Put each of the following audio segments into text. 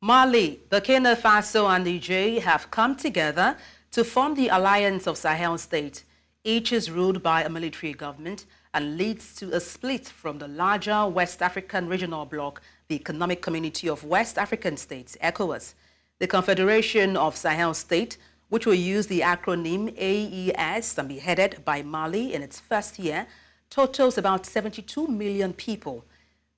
Mali, Burkina Faso and Niger have come together to form the Alliance of Sahel States. Each is ruled by a military government and leads to a split from the larger West African regional bloc, the Economic Community of West African States, ECOWAS. The Confederation of Sahel States, which will use the acronym AES and be headed by Mali in its first year, totals about 72 million people.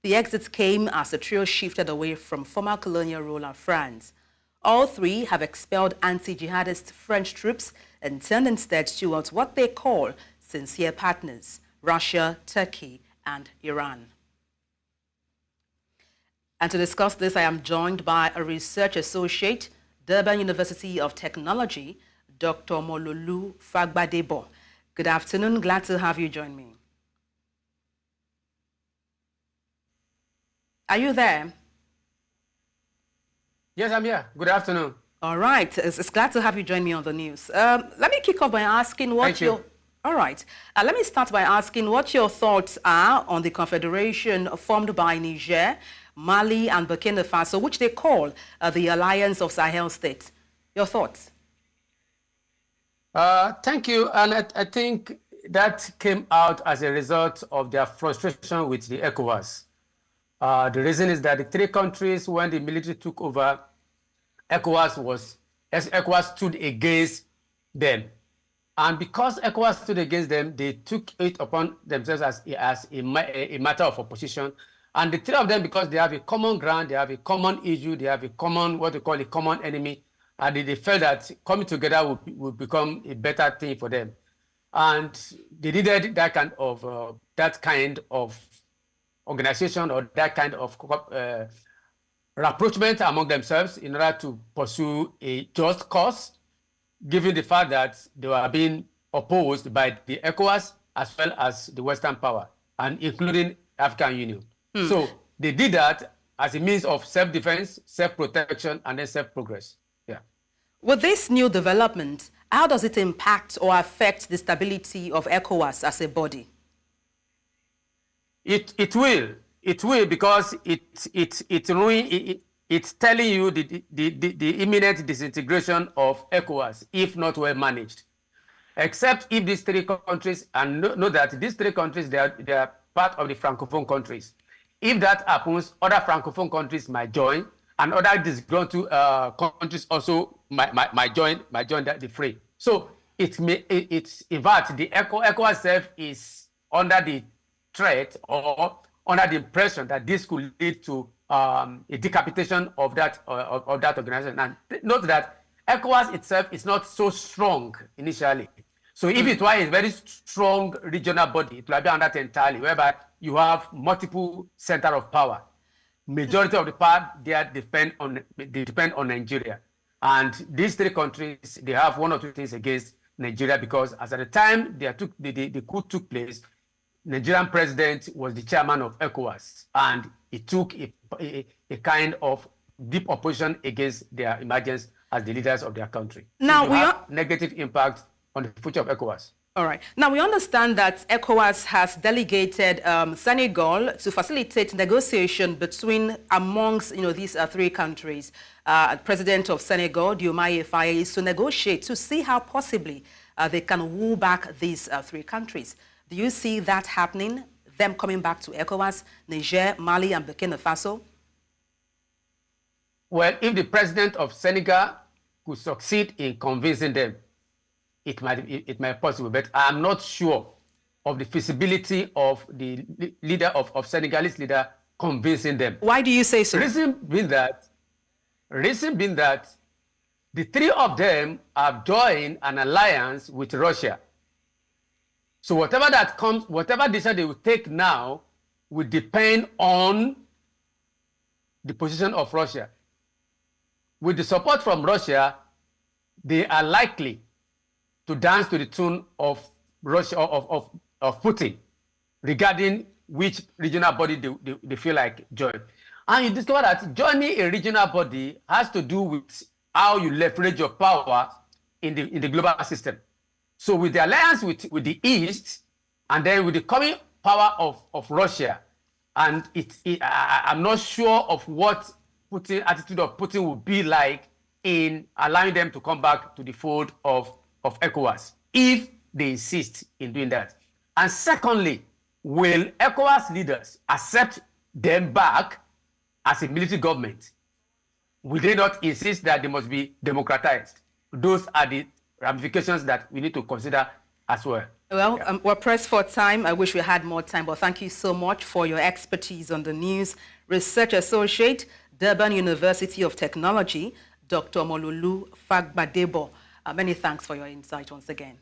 The exit came as the trio shifted away from former colonial ruler France. All three have expelled anti-jihadist French troops and turned instead towards what they call sincere partners, Russia, Turkey, and Iran. And to discuss this, I am joined by a research associate, Durban University of Technology, Dr. Omololu Fagbadebo. Good afternoon. Glad to have you join me. Are you there? Yes, I'm here. Good afternoon. All right. It's glad to have you join me on the news. Let me kick off by asking what All right. Let me start by asking what your thoughts are on the confederation formed by Niger, Mali, and Burkina Faso, which they call the Alliance of Sahel States. Your thoughts? Thank you. And I think that came out as a result of their frustration with the ECOWAS. The reason is that the three countries, when the military took over, ECOWAS stood against them. And because ECOWAS stood against them, they took it upon themselves as a matter of opposition. And the three of them, because they have a common ground, they have a common issue, they have a common, what we call a common enemy, and they felt that coming together would become a better thing for them. And they needed that kind of organization or that kind of rapprochement among themselves in order to pursue a just cause, given the fact that they were being opposed by the ECOWAS as well as the Western power, and including African Union. So they did that as a means of self-defense, self-protection, and then self-progress. Yeah. With this new development, how does it impact or affect the stability of ECOWAS as a body? It will, because it's telling you the imminent disintegration of ECOWAS if not well managed. Except if these three countries, and know that these three countries, they are part of the Francophone countries. If that happens, other Francophone countries might join, and other disgruntled countries also might join the fray. So in fact, the ECOWAS itself is under the threat or under the impression that this could lead to a decapitation of that organization. And note that ECOWAS itself is not so strong initially. So if it were a very strong regional body, it will be under entirely, whereby you have multiple centers of power. Majority of the power there depend on Nigeria. And these three countries, they have one or two things against Nigeria, because as at the time the coup took place, Nigerian president was the chairman of ECOWAS, and it took a kind of deep opposition against their emergence as the leaders of their country. Now, we have negative impact on the future of ECOWAS. All right. Now, we understand that ECOWAS has delegated Senegal to facilitate negotiation amongst these three countries. President of Senegal, Diomaye Faye, is to negotiate to see how possibly they can woo back these three countries. Do you see that happening, them coming back to ECOWAS, Niger, Mali, and Burkina Faso? Well, if the president of Senegal could succeed in convincing them, it might be possible, but I'm not sure of the feasibility of the leader of Senegalese leader convincing them. Why do you say so? Reason being that the three of them have joined an alliance with Russia. So whatever that comes, whatever decision they will take now will depend on the position of Russia. With the support from Russia, they are likely to dance to the tune of Russia, of Putin, regarding which regional body they feel like join. And you discover that joining a regional body has to do with how you leverage your power in the global system. So with the alliance with the East, and then with the coming power of Russia, and I'm not sure of what attitude of Putin will be like in allowing them to come back to the fold of ECOWAS, if they insist in doing that. And secondly, will ECOWAS leaders accept them back as a military government? Will they not insist that they must be democratized? Those are the ramifications that we need to consider as well. Well, we're pressed for time. I wish we had more time, but thank you so much for your expertise on the news. Research Associate, Durban University of Technology, Dr. Omololu Fagbadebo. Many thanks for your insight once again.